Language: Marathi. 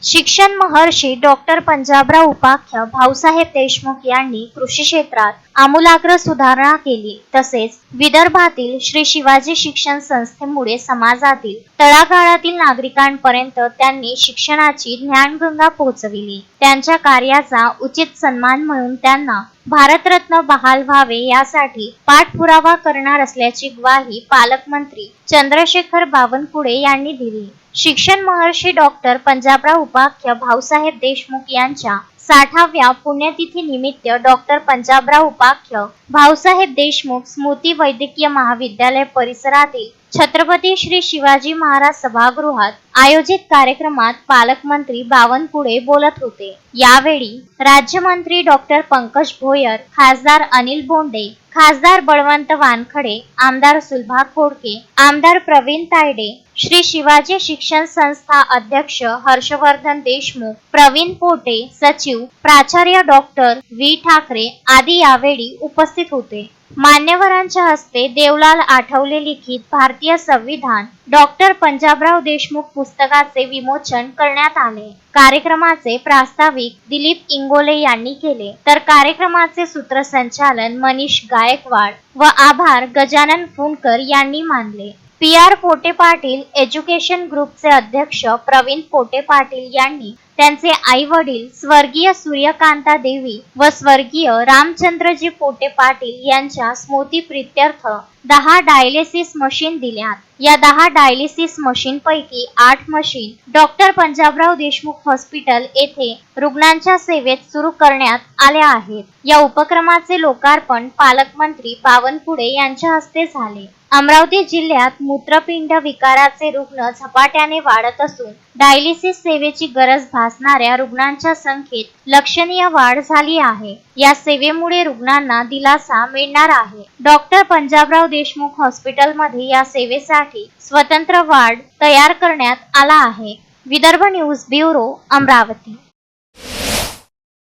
शिक्षण महर्षी डॉक्टर पंजाबराव उपाख्य भाऊसाहेब देशमुख यांनी कृषी क्षेत्रात आमूलाग्र सुधारणा केली. तसेच विदर्भातील श्री शिवाजी शिक्षण संस्थेमुळे समाजातील तळागाळातील नागरिकांपर्यंत त्यांनी शिक्षणाची ज्ञानगंगा पोहोचविली. त्यांच्या कार्याचा उचित सन्मान म्हणून त्यांना भारतरत्न बहाल व्हावे यासाठी पाठपुरावा करणार असल्याची ग्वाही पालकमंत्री चंद्रशेखर बावनकुळे यांनी दिली. शिक्षण महर्षी डॉक्टर पंजाबराव उपाख्य भाऊसाहेब देशमुख यांच्या 60व्या पुण्यतिथी निमित्त डॉक्टर पंजाबराव उपाख्य भाऊसाहेब देशमुख स्मृती वैद्यकीय महाविद्यालय परिसरातील छत्रपती श्री शिवाजी महाराज सभागृहात आयोजित कार्यक्रमात पालकमंत्री बावनकुळे बोलत होते. यावेळी राज्यमंत्री डॉक्टर पंकज भोयर, खासदार अनिल बोंडे, खासदार बळवंत वानखडे, आमदार सुलभा खोडके, आमदार प्रवीण तायडे, श्री शिवाजी शिक्षण संस्था अध्यक्ष हर्षवर्धन देशमुख, प्रवीण पोटे, सचिव प्राचार्य डॉक्टर व्ही ठाकरे आदी यावेळी उपस्थित होते. मान्यवरांच्या हस्ते देवलाल आठवले लिखित भारतीय संविधान डॉक्टर पंजाबराव देशमुख पुस्तकाचे विमोचन करण्यात आले. कार्यक्रमाचे प्रास्ताविक दिलीप इंगोले यांनी केले, तर कार्यक्रमाचे सूत्रसंचालन मनीष गायकवाड व आभार गजानन फुंडकर यांनी मानले. PR पोटे पाटील एज्युकेशन ग्रुपचे अध्यक्ष प्रवीण पोटे पाटील यांनी त्यांचे आई वडील स्वर्गीय सूर्यकांता देवी व स्वर्गीय रामचंद्रजी पोटे पाटील यांच्या स्मृतिप्रित्यर्थ 10 डायलिसिस मशीन दिल्यात. या 10 डायलिसिस मशीन पैकी 8 machine doctor Panjabrao Deshmukh hospital येथे रुग्णांच्या सेवेत सुरू करण्यात आल्या आहेत. या उपक्रमाचे लोकार्पण पालकमंत्री बावनकुळे यांच्या हस्ते झाले. अमरावती जिल्ह्यात मूत्रपिंड विकाराचे रुग्ण झपाट्याने वाढत असून डायलिसिस सेवेची गरज भासणाऱ्या रुग्णांच्या संख्येत लक्षणीय वाढ झाली आहे. या सेवेमुळे रुग्णांना दिलासा मिळणार आहे. डॉक्टर पंजाबराव देशमुख हॉस्पिटलमध्ये या सेवेसाठी स्वतंत्र वार्ड तयार करण्यात आला आहे. Vidarbha news bureau, Amravati.